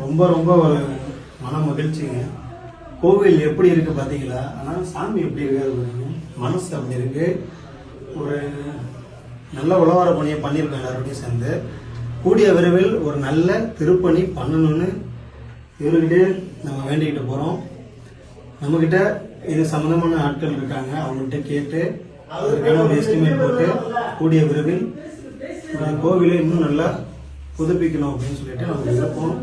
ரொம்ப ரொம்ப ஒரு மன மகிழ்ச்சிங்க. கோவில் எப்படி இருக்கு பார்த்தீங்களா? ஆனால் சாமி எப்படி இருக்காது பாருங்க. மனசு அப்படி இருக்கு. ஒரு நல்ல உழவார பணியை பண்ணியிருக்கோம் எல்லாரோடையும் சேர்ந்து. கூடிய விரைவில் ஒரு நல்ல திருப்பணி பண்ணணும்னு இவர்கிட்டே நம்ம வேண்டிக்கிட்டு போகிறோம். நம்மக்கிட்ட இது சம்மந்தமான ஆட்கள் இருக்காங்க, அவங்கள்ட்ட கேட்டு அதுக்கான ஒரு எஸ்டிமேட் போட்டு கூடிய விரைவில் கோவிலை இன்னும் நல்லா புதுப்பிக்கணும் அப்படின்னு சொல்லிட்டு நம்ம விருப்பம்.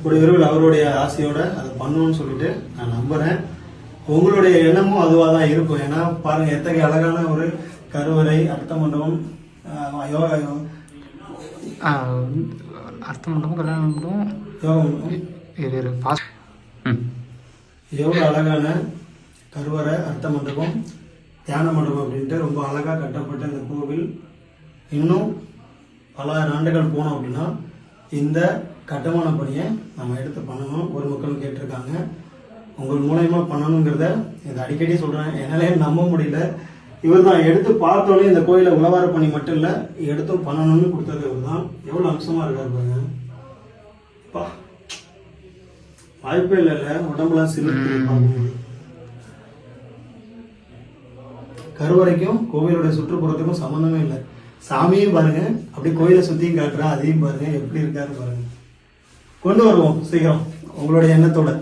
கூடிய விரைவில் அவருடைய ஆசையோட அதை பண்ணணும்னு சொல்லிட்டு நான் நம்புறேன். உங்களுடைய எண்ணமும் அதுவாக தான் இருக்கும். ஏன்னா பாருங்க, எத்தகைய அழகான ஒரு கருவறை, அர்த்த மண்டபம், அர்த்த மண்டபம், கல்யாண மண்டபம், யோக மண்டபம், எவ்வளோ அழகான கருவறை, அர்த்த மண்டபம், தியான மண்டபம் அப்படின்ட்டு ரொம்ப அழகாக கட்டப்பட்ட இந்த கோவில் இன்னும் பல ஆண்டுகள் போனோம் அப்படின்னா இந்த கட்டுமான பணியை நம்ம எடுத்து பண்ணணும். ஒரு மக்களும் கேட்டிருக்காங்க, உங்கள் மூலயமா பண்ணணுங்கிறத இதை அடிக்கடி சொல்கிறேன். என்னாலே நம்ப முடியல. இவர் தான் எடுத்து பார்த்தோன்னே இந்த கோயிலை உழவார பணி மட்டும் இல்லை, எடுத்தும் பண்ணணும்னு கொடுத்தது இவர் தான். எவ்வளோ அம்சமாக இருக்காரு பாருங்க. பா, வாய்ப்பே இல்லை, உடம்புலாம் சிலிர்த்து. கருவறைக்கும் கோவிலுடைய சுற்றுப்புறத்துக்கும் சம்மந்தமே இல்லை. சாமியும் பாருங்க, அப்படி கோயிலை சுத்தியும் காட்டுறா, அதையும் பாருங்க எப்படி இருக்காரு பாருங்க. கொண்டு வருவோம் சீக்கிரம் உங்களுடைய எண்ணத்தோட.